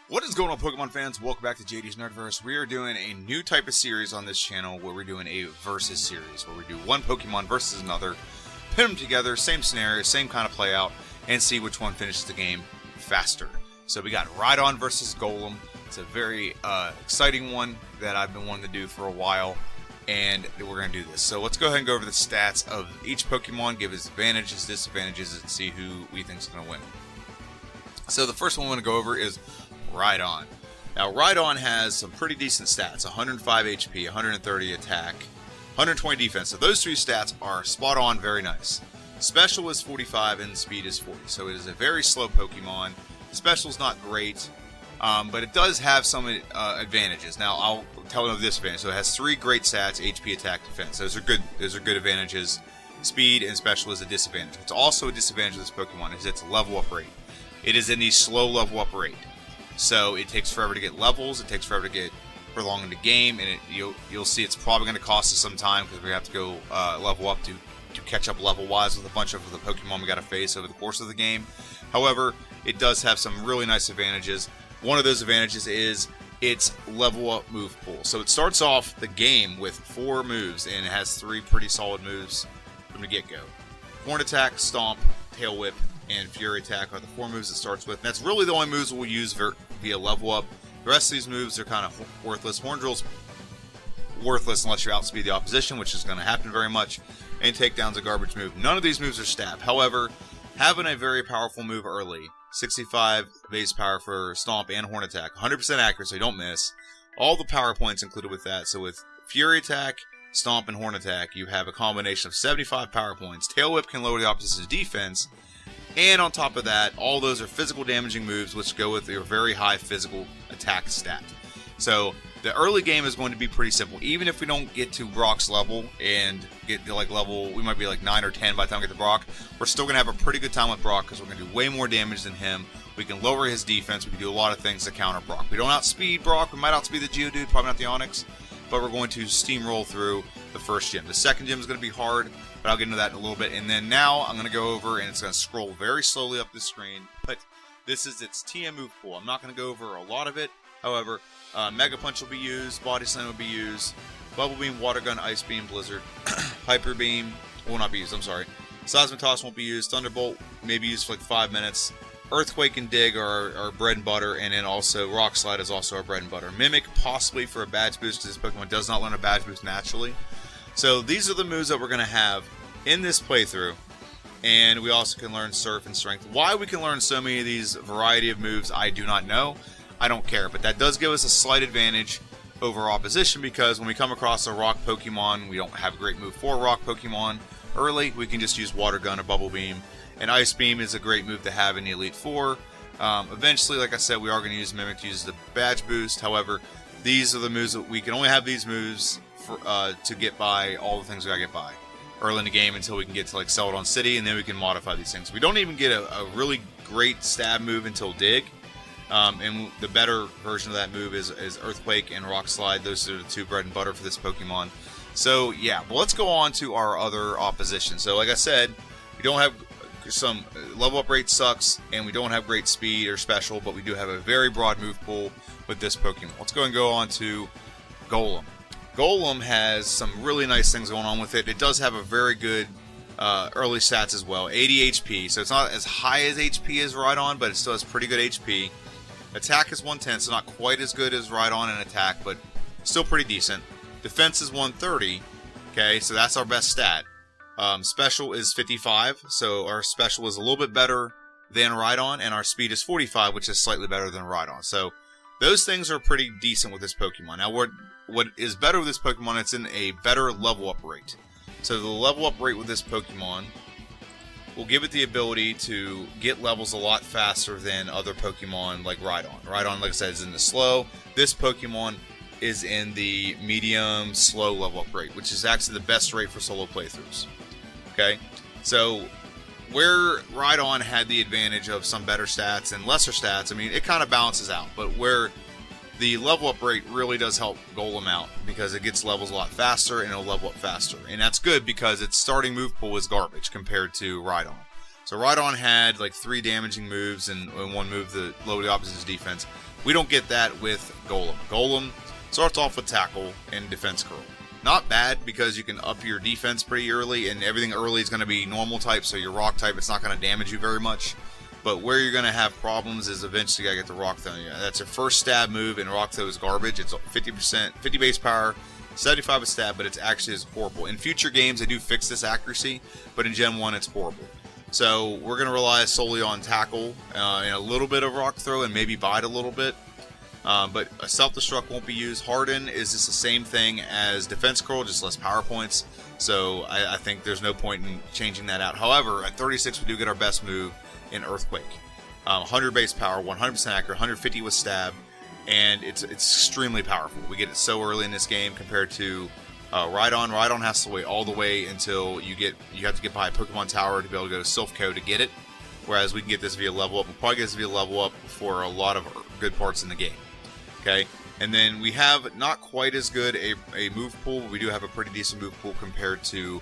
What is going on, Pokemon fans? Welcome back to JDs NerdVerse. We are doing a new type of series on this channel where we're doing a versus series, where we do one Pokemon versus another, pin them together, same scenario, same kind of play out, and see which one finishes the game faster. So we got Rhydon versus Golem. It's a very exciting one that I've been wanting to do for a while, and we're going to do this. So let's go ahead and go over the stats of each Pokemon, give its advantages, disadvantages, and see who we think is going to win. So the first one I'm going to go over is Rhydon. Now Rhydon has some pretty decent stats: 105 HP, 130 attack, 120 defense. So those three stats are spot on, very nice. Special is 45 and speed is 40. So it is a very slow Pokemon. Special is not great, but it does have some advantages. Now I'll tell you of this advantage. So it has three great stats: HP, attack, defense. Those are good. Those are good advantages. Speed and special is a disadvantage. It's also a disadvantage of this Pokemon is its level up rate. It is in the slow level up rate. So it takes forever to get levels, it takes forever to get prolonged the game, and you'll see it's probably going to cost us some time because we have to go level up to catch up level-wise with a bunch of the Pokemon we got to face over the course of the game. However, it does have some really nice advantages. One of those advantages is its level up move pool. So it starts off the game with 4 moves, and it has 3 pretty solid moves from the get-go. Horn Attack, Stomp, Tail Whip, and Fury Attack are the 4 moves it starts with. And that's really the only moves we'll use via level up. The rest of these moves are kind of worthless. Horn Drill's worthless unless you outspeed the opposition, which is going to happen very much. And Takedown's a garbage move. None of these moves are stab. However, having a very powerful move early, 65 base power for Stomp and Horn Attack, 100% accurate so you don't miss. All the power points included with that. So with Fury Attack, Stomp, and Horn Attack, you have a combination of 75 power points. Tail Whip can lower the opposition's defense. And on top of that, all those are physical damaging moves, which go with your very high physical attack stat. So the early game is going to be pretty simple. Even if we don't get to Brock's level and get to like level, we might be like 9 or 10 by the time we get to Brock, we're still going to have a pretty good time with Brock because we're going to do way more damage than him. We can lower his defense. We can do a lot of things to counter Brock. We don't outspeed Brock. We might outspeed the Geodude, probably not the Onix, but we're going to steamroll through the first gym. The second gym is going to be hard, but I'll get into that in a little bit. And then now I'm going to go over, and it's going to scroll very slowly up the screen. But this is its TM move pool. I'm not going to go over a lot of it. However, Mega Punch will be used, Body Slam will be used, Bubble Beam, Water Gun, Ice Beam, Blizzard, Hyper Beam will not be used, I'm sorry. Seismitoss won't be used, Thunderbolt may be used for like 5 minutes. Earthquake and Dig are our bread and butter, and then also Rock Slide is also our bread and butter. Mimic possibly for a badge boost because this Pokemon does not learn a badge boost naturally. So these are the moves that we're going to have in this playthrough, and we also can learn Surf and Strength. Why we can learn so many of these variety of moves, I do not know. I don't care, but that does give us a slight advantage over opposition because when we come across a Rock Pokemon, we don't have a great move for Rock Pokemon early. We can just use Water Gun or Bubble Beam, and Ice Beam is a great move to have in the Elite Four. Eventually, like I said, we are going to use Mimic to use the badge boost. However, these are the moves that we can only have these moves for, to get by all the things we got to get by early in the game until we can get to like Celadon City, and then we can modify these things. We don't even get a really great stab move until Dig. And the better version of that move is Earthquake and Rock Slide. Those are the 2 bread and butter for this Pokemon. So yeah, but let's go on to our other opposition. So like I said, we don't have some level up rate sucks, and we don't have great speed or special, but we do have a very broad move pool with this Pokemon. Let's go and go on to Golem. Golem has some really nice things going on with it. It does have a very good early stats as well. 80 HP, so it's not as high as HP as Rhydon, but it still has pretty good HP. Attack is 110, so not quite as good as Rhydon in attack, but still pretty decent. Defense is 130, okay, so that's our best stat. Special is 55, so our special is a little bit better than Rhydon, and our speed is 45, which is slightly better than Rhydon. So those things are pretty decent with this Pokemon. Now, what is better with this Pokemon, it's in a better level up rate. So the level up rate with this Pokemon will give it the ability to get levels a lot faster than other Pokemon like Rhydon. Rhydon, like I said, is in the slow. This Pokemon is in the medium slow level up rate, which is actually the best rate for solo playthroughs. Okay, so where Rhydon had the advantage of some better stats and lesser stats, I mean, it kind of balances out. But where the level up rate really does help Golem out because it gets levels a lot faster and it'll level up faster. And that's good because its starting move pool is garbage compared to Rhydon. So Rhydon had like 3 damaging moves and 1 move that lowered the opposition's defense. We don't get that with Golem. Golem starts off with Tackle and Defense Curl. Not bad because you can up your defense pretty early, and everything early is going to be normal type, so your rock type, it's not going to damage you very much. But where you're going to have problems is eventually you got to get the rock throw. That's your first stab move, and rock throw is garbage. It's 50%, 50 base power, 75 a stab, but it's actually horrible. In future games, they do fix this accuracy, but in Gen 1, it's horrible. So we're going to rely solely on Tackle and a little bit of rock throw and maybe bite a little bit. But a self-destruct won't be used. Harden is just the same thing as Defense Curl, just less power points. So I think there's no point in changing that out. However, at 36, we do get our best move in Earthquake. 100 base power, 100% accurate, 150 with stab, and it's extremely powerful. We get it so early in this game compared to Rhydon. Rhydon has to wait all the way until you have to get by a Pokemon Tower to be able to go to Silph to get it. Whereas we can get this via level up. We'll probably get this via level up for a lot of good parts in the game. Okay, and then we have not quite as good a move pool, but we do have a pretty decent move pool compared to,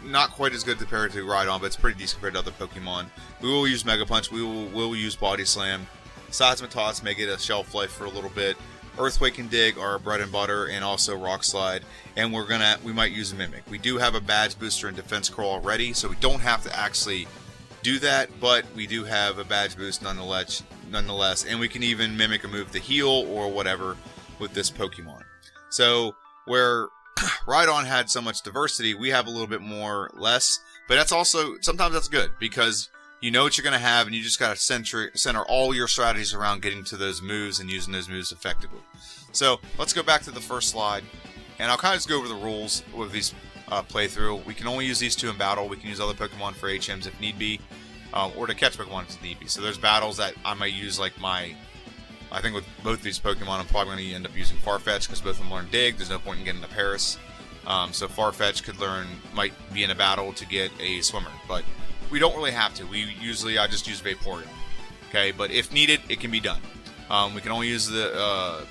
not quite as good compared to Rhydon, but it's pretty decent compared to other Pokemon. We will use Mega Punch, we will use Body Slam, Seismitoss may get a shelf life for a little bit, Earthquake and Dig are our bread and butter, and also Rock Slide, and we might use a Mimic. We do have a Badge Booster and Defense Curl already, so we don't have to actually do that, but we do have a Badge Boost nonetheless, and we can even mimic a move to heal or whatever with this Pokemon. So where Rhydon had so much diversity, we have a little bit less, but that's also, sometimes that's good because you know what you're going to have and you just got to center all your strategies around getting to those moves and using those moves effectively. So let's go back to the first slide, and I'll kind of just go over the rules with these playthrough. We can only use these 2 in battle. We can use other Pokemon for HMs if need be. Or to catch Pokemon if need be. So there's battles that I might use like I think with both these Pokemon I'm probably going to end up using Farfetch because both of them learn Dig. There's no point in getting to Paris. So Farfetch might be in a battle to get a Swimmer. But we don't really have to. I just use Vaporeon. Okay, but if needed, it can be done. We can only use the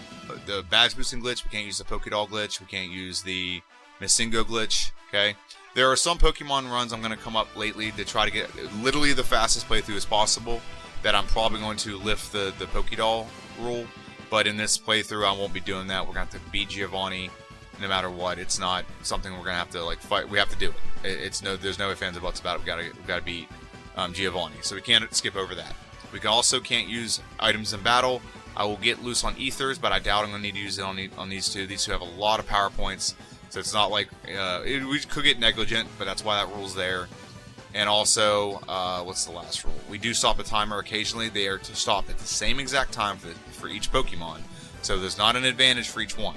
Badge Boosting Glitch. We can't use the Pokedoll Glitch. We can't use the Missingno Glitch. Okay. There are some Pokemon runs I'm going to come up lately to try to get literally the fastest playthrough as possible that I'm probably going to lift the Pokedoll rule. But in this playthrough, I won't be doing that. We're going to have to beat Giovanni no matter what. It's not something we're going to have to like fight. We have to do it. There's no ifs, ands, or buts about it. We've got to beat Giovanni. So we can't skip over that. We can't use items in battle. I will get loose on Ethers, but I doubt I'm going to need to use it on these 2. These 2 have a lot of power points. So it's not like, we could get negligent, but that's why that rule's there. And also, what's the last rule? We do stop a timer occasionally. They are to stop at the same exact time for each Pokemon. So there's not an advantage for each one.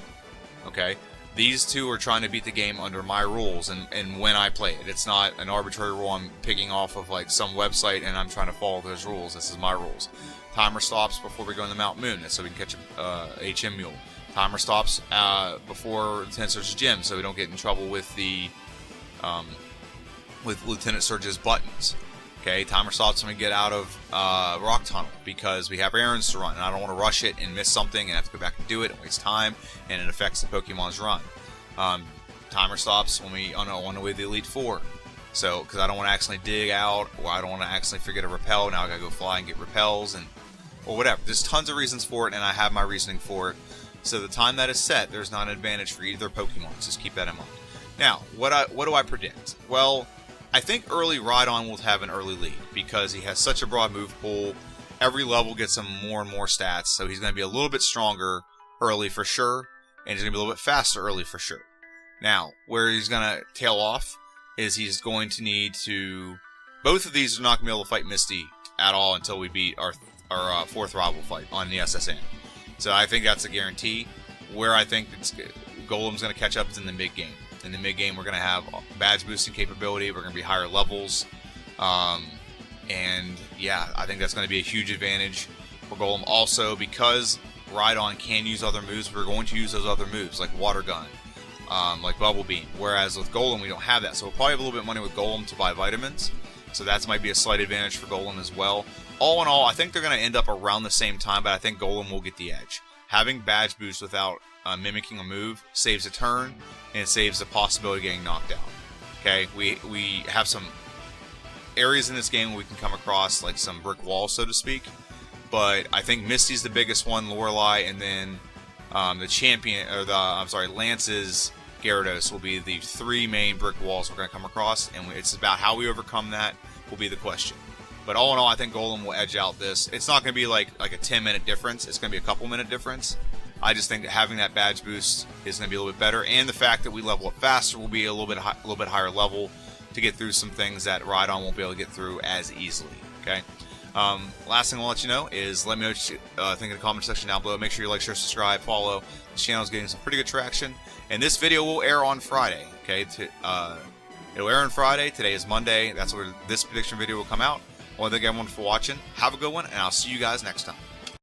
Okay? These 2 are trying to beat the game under my rules and when I play it. It's not an arbitrary rule I'm picking off of like some website and I'm trying to follow those rules. This is my rules. Timer stops before we go into Mount Moon, so we can catch a HM Mule. Timer stops before Lieutenant Surge's gym, so we don't get in trouble with the with Lieutenant Surge's buttons. Okay, timer stops when we get out of Rock Tunnel because we have errands to run, and I don't want to rush it and miss something and have to go back and do it and waste time, and it affects the Pokemon's run. Timer stops when we on the way to the Elite Four, so because I don't want to accidentally dig out or I don't want to accidentally forget a repel. Now I gotta go fly and get repels or whatever. There's tons of reasons for it, and I have my reasoning for it. So the time that is set, there's not an advantage for either Pokemon. Just keep that in mind. Now, what do I predict? Well, I think early Rhydon will have an early lead because he has such a broad move pool. Every level gets him more and more stats, so he's going to be a little bit stronger early for sure, and he's going to be a little bit faster early for sure. Now, where he's going to tail off is he's going to need to... Both of these are not going to be able to fight Misty at all until we beat our 4th rival fight on the SSN. So I think that's a guarantee. Where I think Golem's going to catch up is in the mid-game. In the mid-game, we're going to have badge boosting capability. We're going to be higher levels. And yeah, I think that's going to be a huge advantage for Golem. Also, because Rhydon can use other moves, we're going to use those other moves, like Water Gun, like Bubble Beam. Whereas with Golem, we don't have that. So we'll probably have a little bit of money with Golem to buy vitamins. So that might be a slight advantage for Golem as well. All in all, I think they're going to end up around the same time, but I think Golem will get the edge. Having Badge Boost without mimicking a move saves a turn, and it saves the possibility of getting knocked out. Okay, we have some areas in this game where we can come across like some brick walls, so to speak. But I think Misty's the biggest one, Lorelei, and then the champion, or Lance's Gyarados will be the 3 main brick walls we're going to come across, and it's about how we overcome that will be the question. But all in all, I think Golem will edge out this. It's not going to be like a 10-minute difference. It's going to be a couple-minute difference. I just think that having that badge boost is going to be a little bit better, and the fact that we level up faster will be a little bit higher level to get through some things that Rhydon won't be able to get through as easily. Okay. Last thing I'll let you know is let me know what you think in the comment section down below. Make sure you like, share, subscribe, follow. This channel is getting some pretty good traction, and this video will air on Friday. Okay, it'll air on Friday. Today is Monday. That's where this prediction video will come out. I want to thank everyone for watching. Have a good one, and I'll see you guys next time.